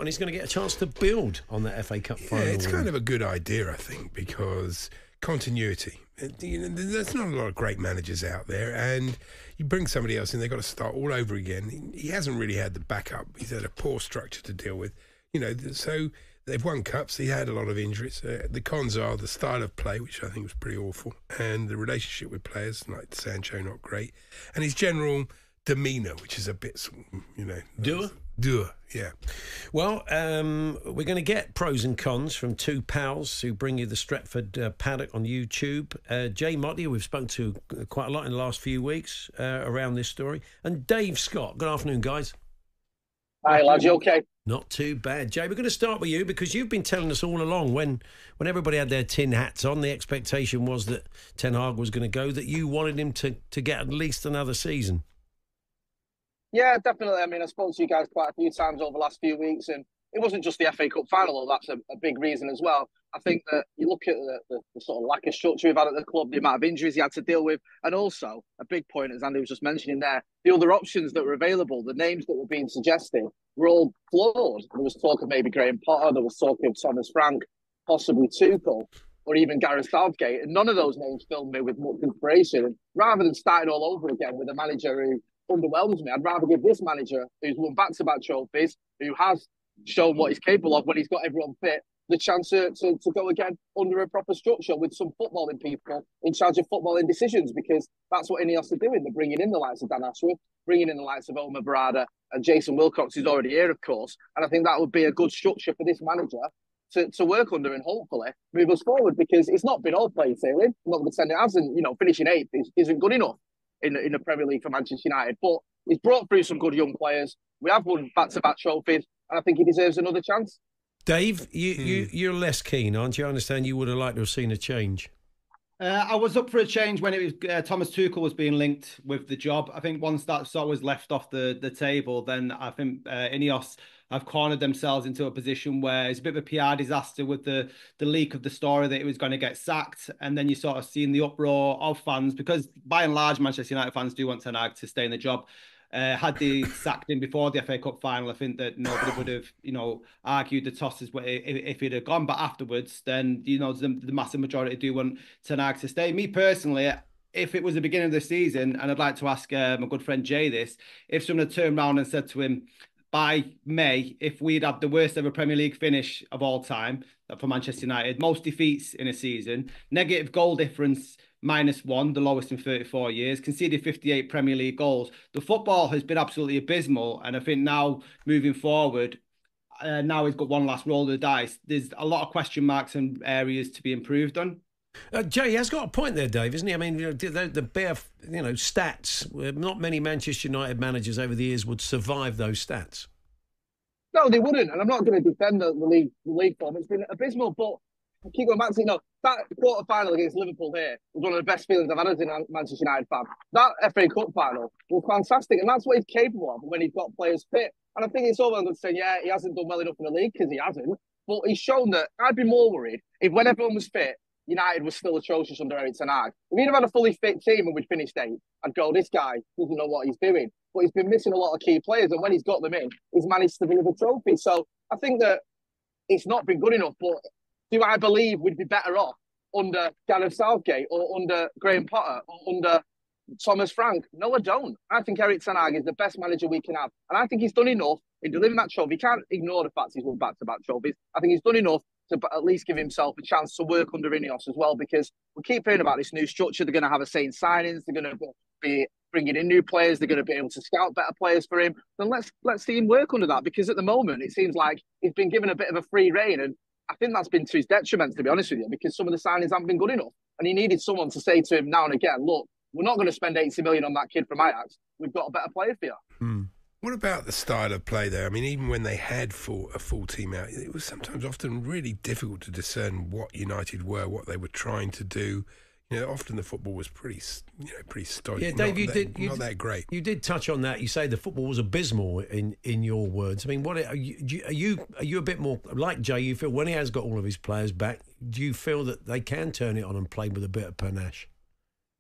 and he's going to get a chance to build on that FA Cup final. Yeah, it's kind of a good idea, I think, because continuity. There's not a lot of great managers out there, and you bring somebody else in, they've got to start all over again. He hasn't really had the backup. He's had a poor structure to deal with. So they've won cups. He had a lot of injuries. The cons are the style of play, which I think was pretty awful, and the relationship with players, like Sancho, not great, and his general demeanour, which is a bit, dour, yeah. Well, we're going to get pros and cons from two pals who bring you the Stretford Paddock on YouTube. Jay Motty, we've spoken to quite a lot in the last few weeks around this story, and Dave Scott. Good afternoon, guys. Hi, lads. You okay? Not too bad. Jay, we're going to start with you because you've been telling us all along when everybody had their tin hats on, the expectation was that Ten Hag was going to go, that you wanted him to get at least another season. Yeah, definitely. I mean, I spoke to you guys quite a few times over the last few weeks, and it wasn't just the FA Cup final, though. That's a big reason as well. I think that you look at the sort of lack of structure we've had at the club, the amount of injuries he had to deal with, and also a big point, as Andy was just mentioning there, the other options that were available, the names that were being suggested, were all flawed. There was talk of maybe Graham Potter, there was talk of Thomas Frank, possibly Tuchel, or even Gareth Southgate, and none of those names filled me with much inspiration. And rather than starting all over again with a manager who underwhelms me, I'd rather give this manager, who's won back-to-back trophies, who has shown what he's capable of when he's got everyone fit, the chance to go again under a proper structure with some footballing people in charge of footballing decisions, because that's what Ineos are doing. They're bringing in the likes of Dan Ashworth, bringing in the likes of Omar Barada and Jason Wilcox, who's already here, of course. And I think that would be a good structure for this manager to work under and hopefully move us forward, because it's not been all plain sailing. I'm not going to pretend it hasn't. Finishing eighth isn't good enough in the Premier League for Manchester United. But he's brought through some good young players. We have won back-to-back trophies, and I think he deserves another chance. Dave, you're less keen, aren't you? I understand you would have liked to have seen a change. I was up for a change when it was Thomas Tuchel was being linked with the job. I think once that sort of was left off the table, then I think Ineos have cornered themselves into a position where it's a bit of a PR disaster with the leak of the story that it was going to get sacked. And then you sort of seeing the uproar of fans, because by and large, Manchester United fans do want Ten Hag to stay in the job. Had they sacked him before the FA Cup final, I think that nobody would have, argued the tosses if he'd have gone. But afterwards, then, the massive majority do want Ten Hag to stay. Me personally, if it was the beginning of the season, and I'd like to ask my good friend Jay this, if someone had turned around and said to him, by May, if we'd had the worst ever Premier League finish of all time for Manchester United, most defeats in a season, negative goal difference -1, the lowest in 34 years, conceded 58 Premier League goals. The football has been absolutely abysmal. And I think now, moving forward, now he's got one last roll of the dice. There's a lot of question marks and areas to be improved on. Jay has got a point there, Dave, isn't he? I mean, the bare, stats. Not many Manchester United managers over the years would survive those stats. No, they wouldn't. And I'm not going to defend the league form. It's been abysmal, but I keep going back to that quarter final against Liverpool here was one of the best feelings I've had as a Manchester United fan. That FA Cup final was fantastic, and that's what he's capable of when he's got players fit. And I think it's all well good saying, yeah, he hasn't done well enough in the league, because he hasn't. But he's shown that I'd be more worried if when everyone was fit, United was still atrocious under Erik Ten Hag. If he'd have had a fully fit team and we'd finished 8th, I'd go, this guy doesn't know what he's doing. But he's been missing a lot of key players, and when he's got them in, he's managed to deliver trophies. So I think that it's not been good enough, but do I believe we'd be better off under Gareth Southgate or under Graham Potter or under Thomas Frank? No, I don't. I think Erik Ten Hag is the best manager we can have. And I think he's done enough in delivering that trophy. You can't ignore the fact he's won back-to-back trophies. I think he's done enough to at least give himself a chance to work under Ineos as well, because we keep hearing about this new structure. They're going to have a say in signings. They're going to be bringing in new players. They're going to be able to scout better players for him. Then let's see him work under that, because at the moment it seems like he's been given a bit of a free rein, and I think that's been to his detriment, to be honest with you, because some of the signings haven't been good enough. And he needed someone to say to him now and again, look, we're not going to spend 80 million on that kid from Ajax. We've got a better player for you. What about the style of play, though? I mean, even when they had a full team out, it was sometimes often really difficult to discern what United were, what they were trying to do. Often the football was pretty stodgy. Yeah, Dave, not that great. You did touch on that. You say the football was abysmal in your words. I mean, what are you a bit more like Jay? You feel when he has got all of his players back, do you feel that they can turn it on and play with a bit of panache?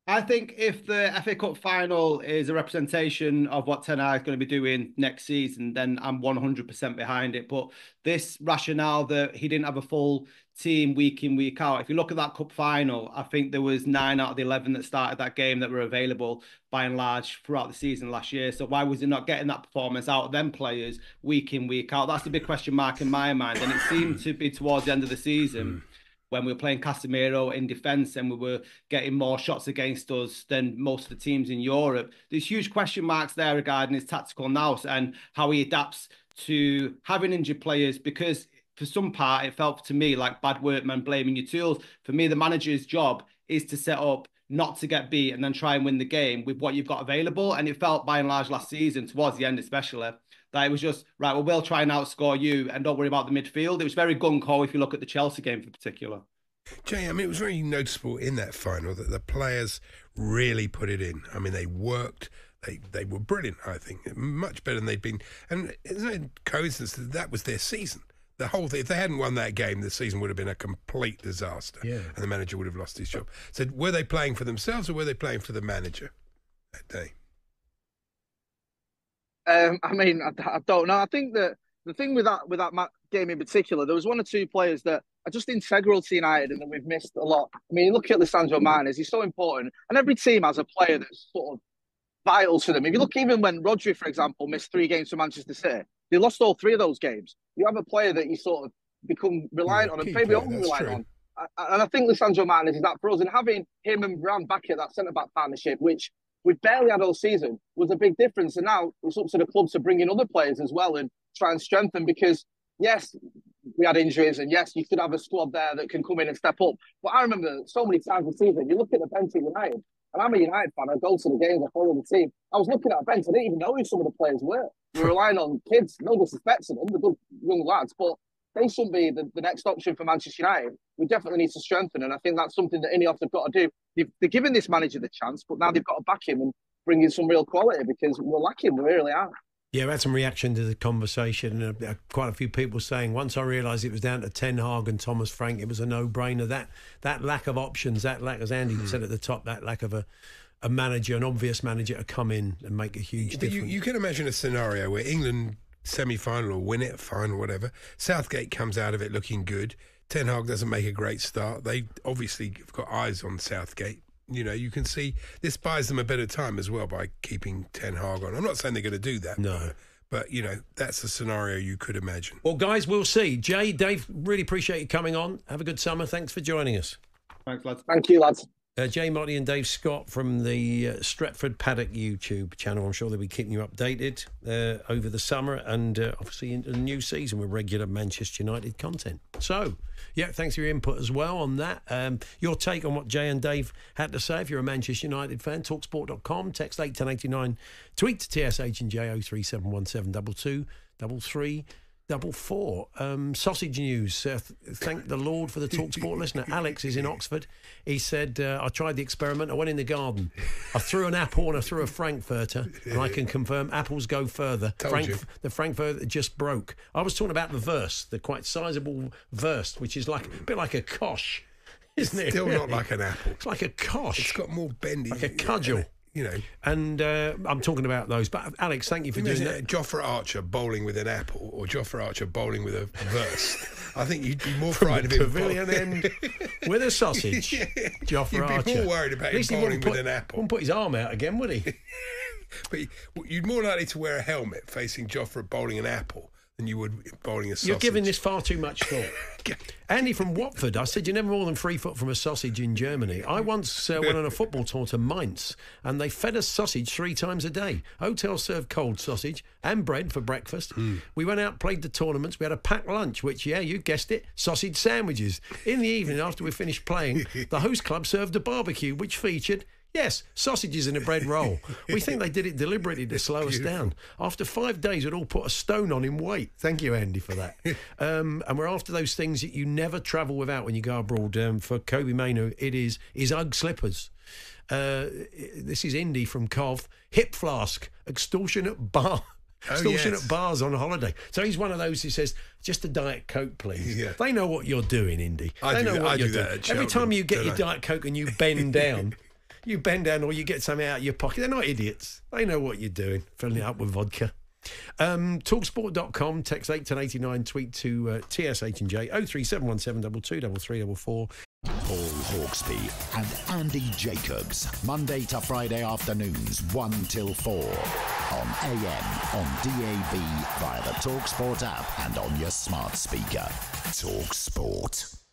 I think if the FA Cup final is a representation of what Ten Hag is going to be doing next season, then I'm 100% behind it. But this rationale that he didn't have a full team week in, week out, if you look at that cup final, I think there was 9 out of the 11 that started that game that were available by and large throughout the season last year. So why was he not getting that performance out of them players week in, week out? That's the big question mark in my mind. And it seemed to be towards the end of the season, when we were playing Casemiro in defence and we were getting more shots against us than most of the teams in Europe. There's huge question marks there regarding his tactical nous and how he adapts to having injured players, because for some part, it felt to me like bad workman blaming your tools. For me, the manager's job is to set up not to get beat and then try and win the game with what you've got available. And it felt by and large last season, towards the end especially, that it was just, right, well, we'll try and outscore you and don't worry about the midfield. It was very gung-ho if you look at the Chelsea game in particular. Jay, I mean, it was very noticeable in that final that the players really put it in. I mean, they worked. They were brilliant, I think. Much better than they'd been. And it's no coincidence that was their season. The whole thing, if they hadn't won that game, the season would have been a complete disaster. Yeah. And the manager would have lost his job. So were they playing for themselves or were they playing for the manager that day? I mean, I don't know. I think that the thing with that game in particular, there was 1 or 2 players that are just integral to United and that we've missed a lot. I mean, look at Lisandro Martinez, he's so important. And every team has a player that's sort of vital to them. If you look, even when Rodri, for example, missed 3 games for Manchester City, they lost all 3 of those games. You have a player that you sort of become reliant on and maybe over-reliant on. And I think Lisandro Martinez is that for us. And having him and Varane back at that centre-back partnership, which we've barely had all season, was a big difference. And now it's up to the club to bring in other players as well and try and strengthen, because, yes, we had injuries and, yes, you could have a squad there that can come in and step up. But I remember so many times this season, you look at the bench at United, and I'm a United fan, I go to the games, I follow the team. I was looking at the bench, I didn't even know who some of the players were. We were relying on kids, no disrespect to them, the good young lads, but they shouldn't be the next option for Manchester United. We definitely need to strengthen, and I think that's something that Ineos have got to do. They're giving this manager the chance, but now they've got to back him and bring in some real quality, because we're lacking, we really are. Yeah, we had some reaction to the conversation. Quite a few people saying, once I realised it was down to Ten Hag and Thomas Frank, it was a no-brainer. That lack of options, that lack, as Andy said at the top, that lack of a manager, an obvious manager to come in and make a huge difference. You can imagine a scenario where England semi-final or win it, final, whatever. Southgate comes out of it looking good. Ten Hag doesn't make a great start. They obviously have got eyes on Southgate. You know, you can see this buys them a better time as well by keeping Ten Hag on. I'm not saying they're going to do that. No. But, you know, that's a scenario you could imagine. Well, guys, we'll see. Jay, Dave, really appreciate you coming on. Have a good summer. Thanks for joining us. Thanks, lads. Thank you, lads. Jay Motty and Dave Scott from the Stretford Paddock YouTube channel. I'm sure they'll be keeping you updated over the summer and obviously into the new season with regular Manchester United content. So, yeah, thanks for your input as well on that. Your take on what Jay and Dave had to say. If you're a Manchester United fan, talksport.com, text 81089, tweet to TSH and J 0371722 3344. Sausage news. Thank the Lord for the TalkSport listener. Alex is in Oxford. He said, I tried the experiment. I went in the garden. I threw an apple and I threw a Frankfurter, and I can confirm apples go further. The Frankfurter just broke. I was talking about the Wurst, the quite sizable Wurst, which is like a bit like a kosh, isn't it? Still not like an apple. It's like a kosh. It's got more bendy. Like a cudgel. You know, and I'm talking about those. But Alex, thank you for doing that. Joffre Archer bowling with an apple, or Joffre Archer bowling with a Wurst. I think you'd be more frightened of him pavilion end with a sausage. Yeah. Joffre Archer. You'd be more worried about him bowling with an apple. Wouldn't put his arm out again, would he? But you'd more likely to wear a helmet facing Joffre bowling an apple than you would bowling a sausage. You're giving this far too much thought. Andy from Watford, I said you're never more than 3 foot from a sausage in Germany. I once went on a football tour to Mainz and they fed us sausage 3 times a day. Hotel served cold sausage and bread for breakfast. We went out, played the tournaments. We had a packed lunch, which, yeah, you guessed it, sausage sandwiches. In the evening, after we finished playing, the host club served a barbecue, which featured... yes, sausages in a bread roll. We think they did it deliberately to slow us down. After 5 days, we'd all put a stone on in weight. Thank you, Andy, for that. And we're after those things that you never travel without when you go abroad. For Kobe Mainu, it is Ugg slippers. This is Indy from Cov. Hip flask, extortionate bars on holiday. So he's one of those who says, just a Diet Coke, please. Yeah. They know what you're doing, Indy. They know what you're doing. Every time you get your Diet Coke and you bend down... You bend down or you get something out of your pocket. They're not idiots. They know what you're doing, filling it up with vodka. Talksport.com, text 81089, tweet to TSH and J 03717 223344. Paul Hawksbee and Andy Jacobs, Monday to Friday afternoons 1 till 4 on AM, on DAB, via the talkSPORT app and on your smart speaker. talkSPORT.